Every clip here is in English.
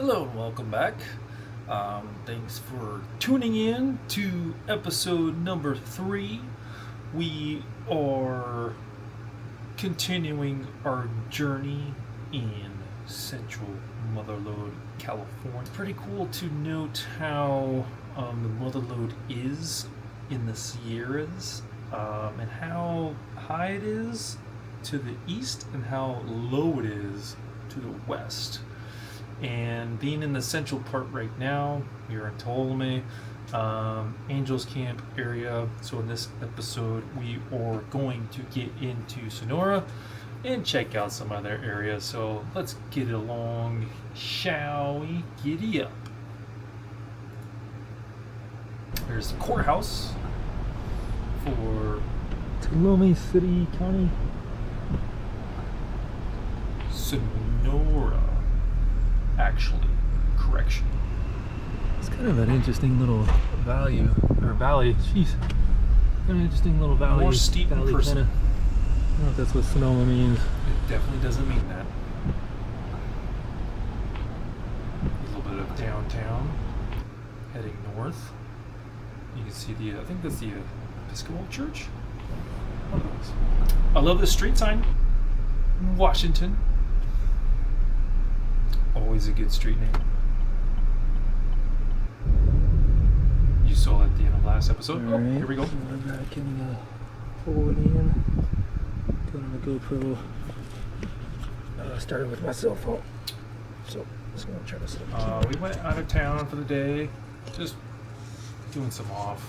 Hello and welcome back. Thanks for tuning in to episode number 3. We are continuing our journey in central Mother Lode, California. Pretty cool to note how the Mother Lode is in the Sierras and how high it is to the east and how low it is to the west. And being in the central part right now, we're in Tuolumne, Angels Camp area. So in this episode, we are going to get into Sonora and check out some other areas. So let's get it along, shall we? Giddy up. There's the courthouse for Tuolumne City County, Sonora. Actually, correction. It's kind of an interesting little valley. Jeez, kind of interesting little valley. More steep in person. I don't know if that's what Sonoma means. It definitely doesn't mean that. A little bit of downtown, heading north. You can see I think that's the Episcopal Church. One of those. I love the street sign. Washington. Always a good street name. You saw it at the end of last episode. All right. Here we go. We're back in the Tuolumne. Got on the GoPro. Started with my cell phone. So just gonna try to set up. We went out of town for the day, just doing some off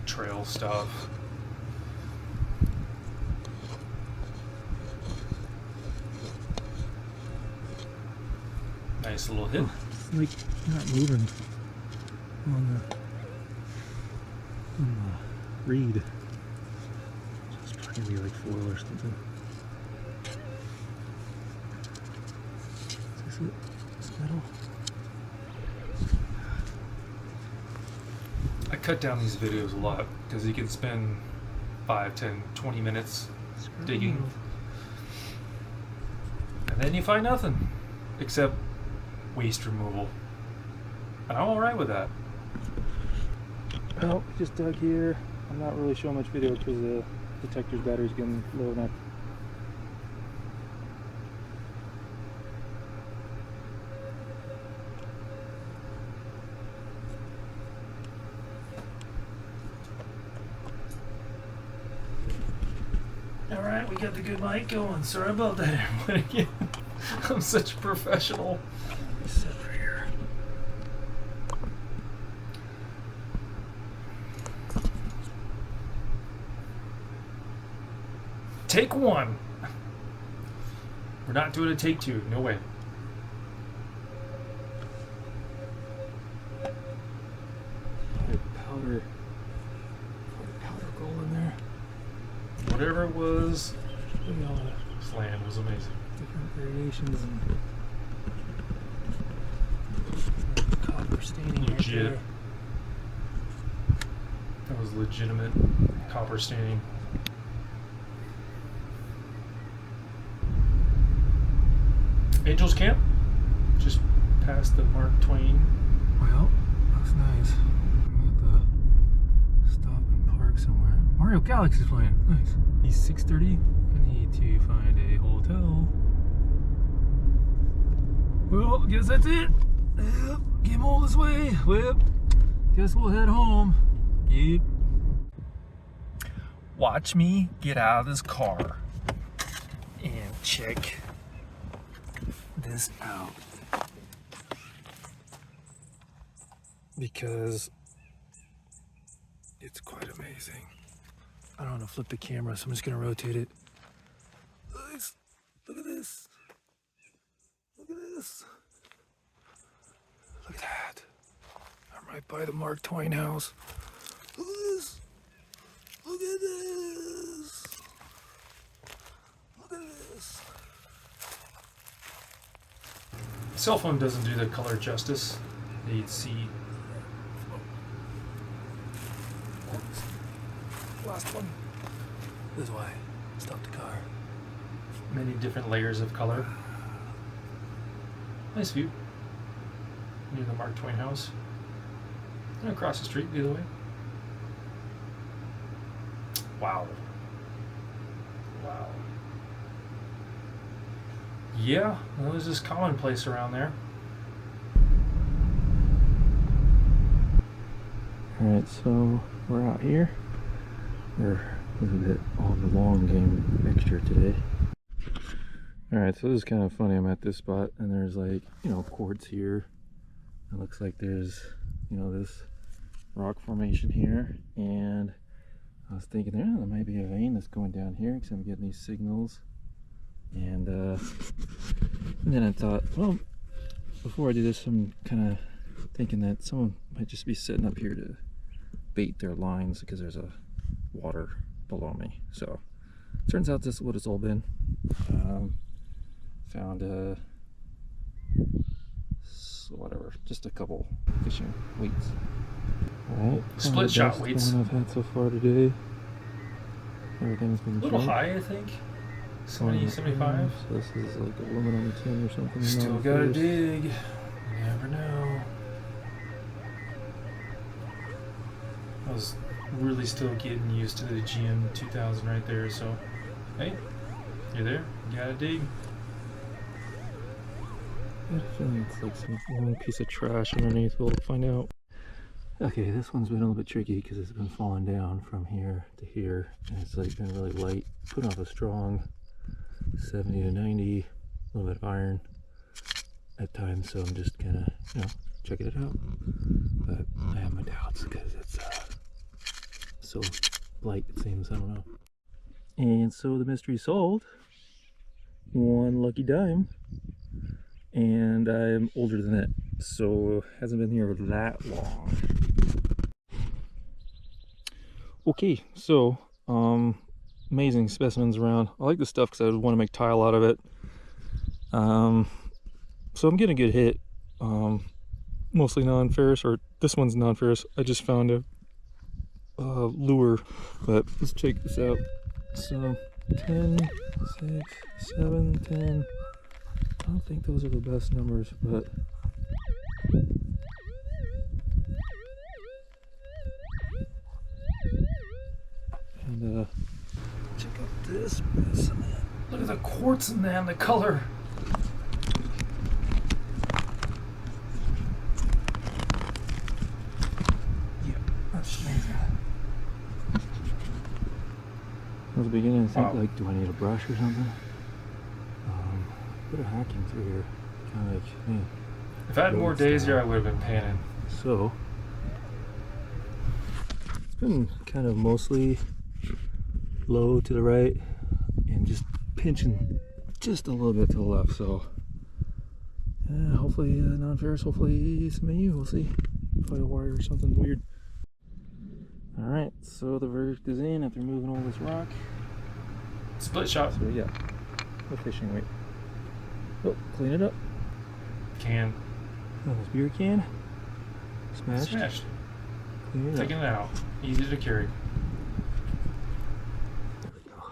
trail stuff. Nice little hit. It's like not moving on the reed. It's probably like foil or something. Is this it? This metal? I cut down these videos a lot because you can spend 5, 10, 20 minutes digging. And then you find nothing except waste removal. And I'm alright with that. Well, just dug here. I'm not really showing much video because the detector's battery's getting low enough. Alright, we got the good mic going. Sorry about that. But again, I'm such a professional. Sit right here. Take 1. We're not doing a take 2. No way. Powder gold in there. Whatever it was, Look at all the this land was amazing. different variations and copper staining right Legit. there. That was legitimate copper staining. Angels Camp, just past the Mark Twain. Well, looks nice. I'm gonna have to stop and park somewhere. Mario Galaxy's playing. Nice. He's 6:30. I need to find a hotel. Well, guess that's it. Yep, came all this way. Well, guess we'll head home. Yep. Watch me get out of this car and check this out. Because it's quite amazing. I don't want to flip the camera, so I'm just gonna rotate it. Nice. Look at this. Look at this. Look at that. I'm right by the Mark Twain house. Look at this. Look at this. Look at this. Cell phone doesn't do the color justice. You'd see. Last one. This is why. Stop the car. Many different layers of color. Nice view. near the Mark Twain house. And across the street the other way. Wow. Wow. Yeah, well, there's this commonplace around there. Alright, so we're out here. We're a little bit on the long game mixture today. Alright, so this is kind of funny. I'm at this spot and there's like, you know, quartz here. It looks like there's, you know, this rock formation here. And I was thinking there might be a vein that's going down here because I'm getting these signals. And then I thought, well, before I do this, I'm kind of thinking that someone might just be sitting up here to bait their lines because there's a water below me. So turns out this is what it's all been. Found whatever, just a couple fishing weights. Alright, Split shot weights. One I've had so far today. Everything's been A little good. high, I think. 70, 75. So this is like a limit on the 10 or something. Still gotta dig. You never know. I was really still getting used to the GM 2000 right there, so hey, you're there. You gotta dig. I have a feeling it's like some long piece of trash underneath. We'll find out. Okay, this one's been a little bit tricky because it's been falling down from here to here, and it's like been really light. Putting off a strong 70 to 90, a little bit of iron at times, so I'm just kind of, you know, checking it out. But I have my doubts because it's so light, it seems. I don't know. And so the mystery solved. One lucky dime. And I'm older than it, so hasn't been here that long. Okay, so amazing specimens around. I like this stuff because I want to make tile out of it. So I'm getting a good hit. Mostly non-ferrous, or this one's non-ferrous. I just found a lure, but let's check this out. So 10, 6, 7, 10. I don't think those are the best numbers, but and check out this specimen. Look at the quartz in there and the color. Yeah, that's amazing. I was beginning to think, like, do I need a brush or something? Bit of hacking through here, kind of like, man. If I had more days here, I would have been panning. So it's been kind of mostly low to the right and just pinching just a little bit to the left. So hopefully non-ferrous, hopefully some AU. We'll see. Coil wire or something weird. All right, so the verdict is in after moving all this rock. Split shot. So yeah, the fishing weight. Oh, clean it up. Can. Oh, this beer can. Smashed. Smashed. Clean it Taking up. it out. Easy to carry. There we go.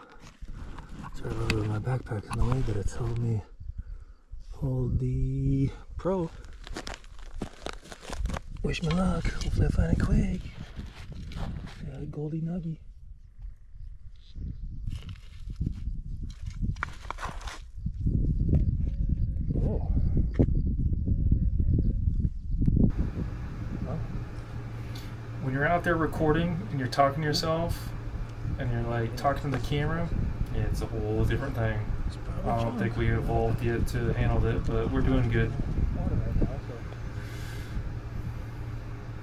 Sorry about it, my backpack's in the way, but it's helped me hold the Pro. Wish me luck. Hopefully I find it quick. Yeah, Goldie Nuggy. Oh. When you're out there recording and you're talking to yourself and you're like talking to the camera, it's a whole different thing. I don't think we evolved yet to handle it, but we're doing good.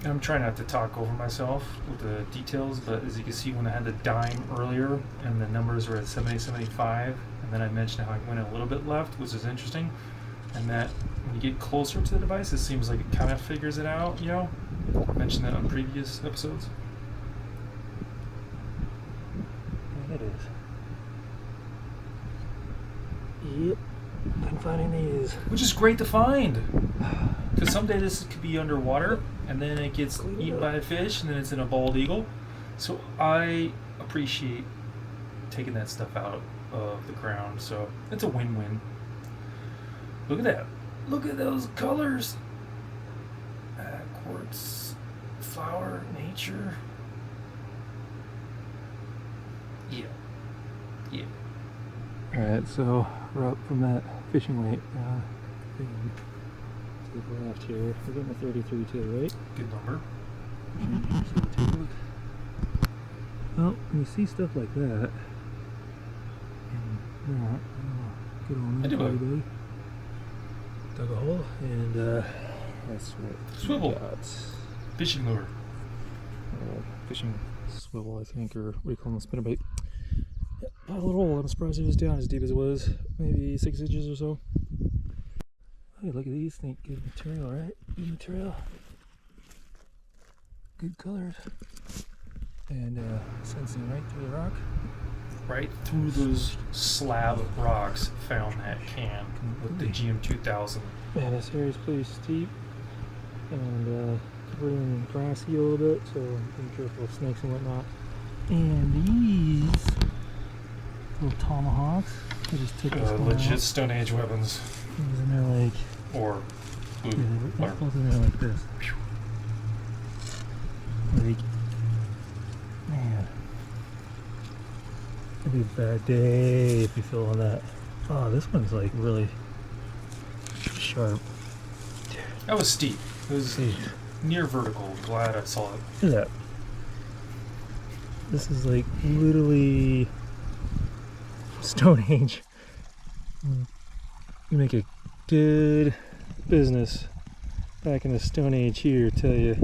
I'm trying not to talk over myself with the details, but as you can see, when I had the dime earlier and the numbers were at 70, 75, and then I mentioned how I went a little bit left, which is interesting, and that when you get closer to the device, it seems like it kind of figures it out, you know? I mentioned that on previous episodes. It is. Yep, I'm finding these. Which is great to find. Because someday this could be underwater, and then it gets eaten by a fish, and then it's in a bald eagle. So I appreciate taking that stuff out of the ground. So it's a win-win. Look at that. Look at those colors. Quartz, flower, nature. Yeah. Yeah. Alright, so we're up from that fishing weight thing to the left here. We're getting a 33 too, right? Good number. So take a look. Well, when you see stuff like that, and that, good on I that, do it. buddy. Dug a hole, and that's what Swivel. we got. Fishing lure. Fishing swivel, I think, or what do you call them, spinnerbait. Yep, a little hole. I'm surprised it was down as deep as it was. Maybe 6 inches or so. Hey, look at these. Think good material, right? Good material. Good colors. And sensing right through the rock. Right through those slab of rocks, found that can with the GM 2000. Man, this area is pretty steep and covered in grassy a little bit, so be careful of snakes and whatnot. And these little tomahawks, they just took this one Legit out. Stone Age weapons. It was in there like, Or yeah, blue. they were both in there like this. Like, man, it'd be a bad day if you fell on that. Oh, this one's like really sharp. That was steep. It was See, near vertical. Glad I saw it. look at that. This is like literally Stone Age. You make a good business back in the Stone Age here, tell you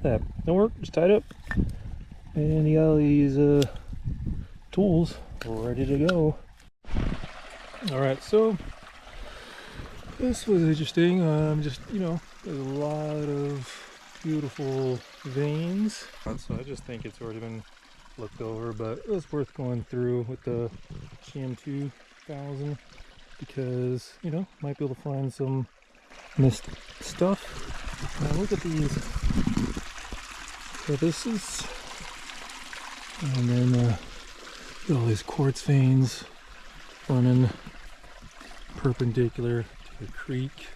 that. Don't work, just tied up. And you got all these tools ready to go. Alright, so this was interesting. Just, you know, there's a lot of beautiful veins. So I just think it's already been looked over, but it was worth going through with the GM2000 because, you know, might be able to find some missed stuff. Now look at these crevices, and then all these quartz veins running perpendicular to the creek.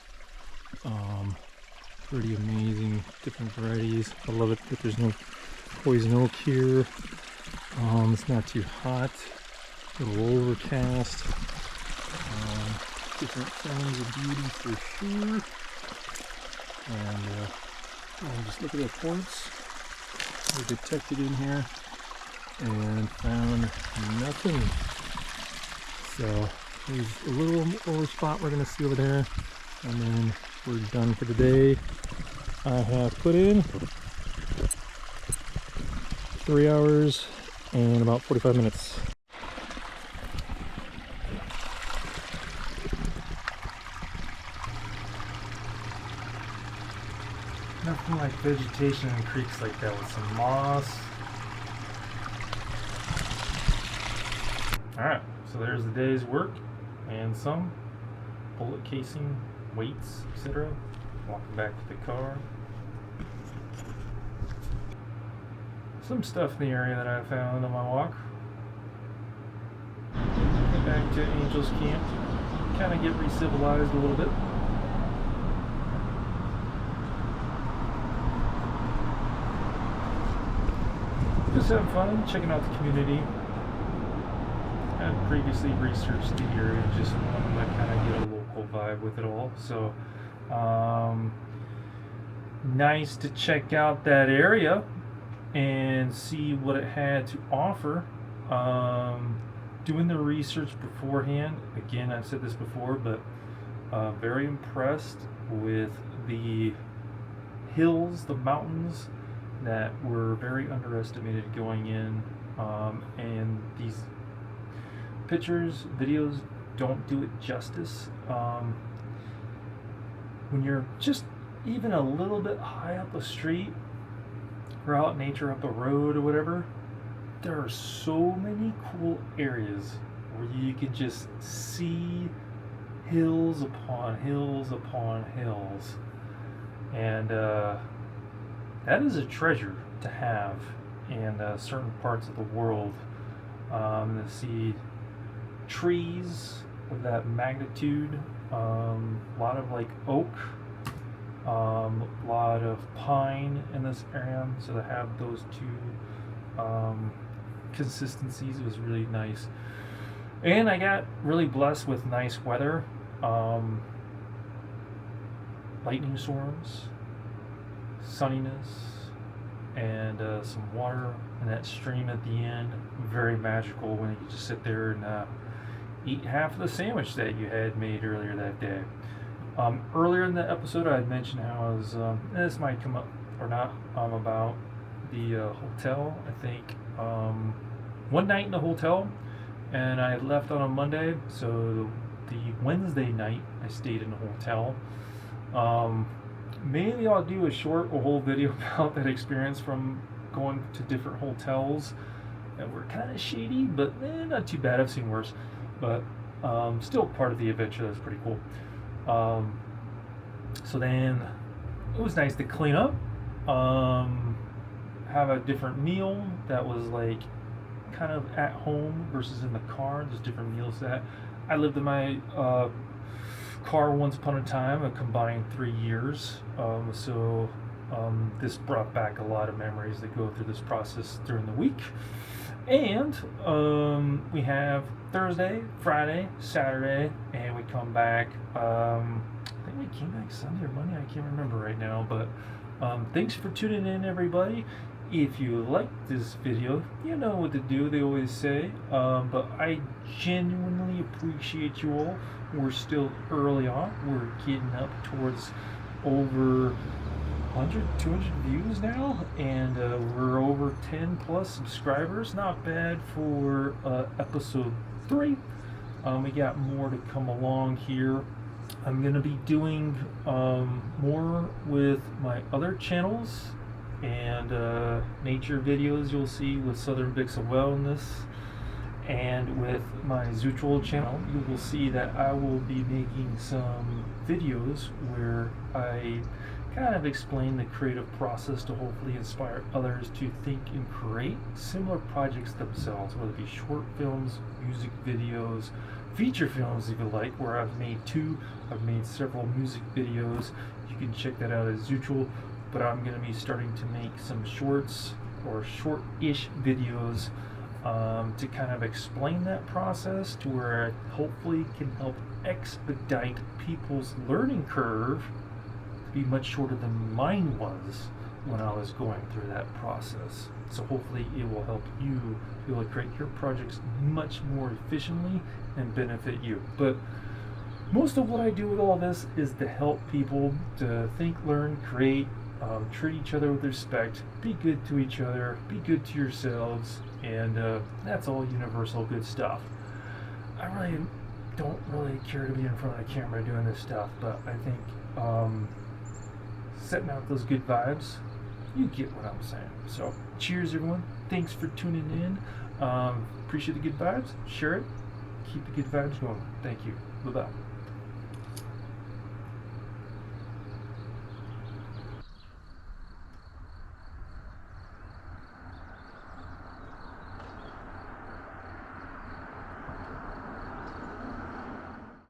Pretty amazing, different varieties. I love it that there's no poison oak here. It's not too hot, a little overcast. Different forms of beauty for sure. And just look at that quartz. We detected in here and found nothing. So there's a little more spot we're gonna see over there, and then we're done for the day. I have put in 3 hours and about 45 minutes. Nothing like vegetation in creeks like that with some moss. Alright, so there's the day's work and some bullet casing, weights, etc. Walking back to the car. Some stuff in the area that I found on my walk. Get back to Angel's Camp. Kind of get re-civilized a little bit. Just having fun, checking out the community. I had previously researched the area, just wanted to kind of get a local vibe with it all. So, nice to check out that area and see what it had to offer. Doing the research beforehand, again, I've said this before, but very impressed with the hills, the mountains that were very underestimated going in, and these pictures, videos don't do it justice. When you're just even a little bit high up a street or out in nature, up a road or whatever, there are so many cool areas where you can just see hills upon hills upon hills, and that is a treasure to have in certain parts of the world. To see trees of that magnitude, a lot of like oak, A lot of pine in this area, so to have those two consistencies was really nice. And I got really blessed with nice weather, lightning storms, sunniness, and some water, and that stream at the end. Very magical when you just sit there and eat half of the sandwich that you had made earlier that day. Earlier in the episode, I had mentioned how I was, this might come up or not, about the hotel. I think one night in the hotel, and I left on a Monday, so the Wednesday night I stayed in the hotel. Maybe I'll do a whole video about that experience from going to different hotels that were kind of shady, but not too bad. I've seen worse, but still part of the adventure. That's pretty cool. So then it was nice to clean up, have a different meal that was like kind of at home versus in the car. There's different meals that I lived in my car once upon a time, a combined 3 years. So this brought back a lot of memories that go through this process during the week. And we have Thursday, Friday, Saturday, and we come back. I think we came back Sunday or Monday. I can't remember right now. But thanks for tuning in, everybody. If you like this video, you know what to do, they always say. But I genuinely appreciate you all. We're still early on. We're getting up towards over 100, 200 views now, and we're over 10 plus subscribers. Not bad for episode 3. We got more to come along here. I'm going to be doing more with my other channels and nature videos you'll see with Southern Bix of Wellness, and with my Zootroll channel you will see that I will be making some videos where I kind of explain the creative process to hopefully inspire others to think and create similar projects themselves, whether it be short films, music videos, feature films if you like, where I've made several music videos. You can check that out at Zootroll. But I'm going to be starting to make some shorts or short-ish videos to kind of explain that process, to where I hopefully can help expedite people's learning curve to be much shorter than mine was when I was going through that process. So hopefully it will help you be able to create your projects much more efficiently and benefit you. But most of what I do with all this is to help people to think, learn, create, treat each other with respect, be good to each other, be good to yourselves, and that's all universal good stuff. I really don't really care to be in front of the camera doing this stuff, but I think setting out those good vibes, you get what I'm saying. So cheers, everyone. Thanks for tuning in. Appreciate the good vibes. Share it. Keep the good vibes going. Thank you. Bye-bye.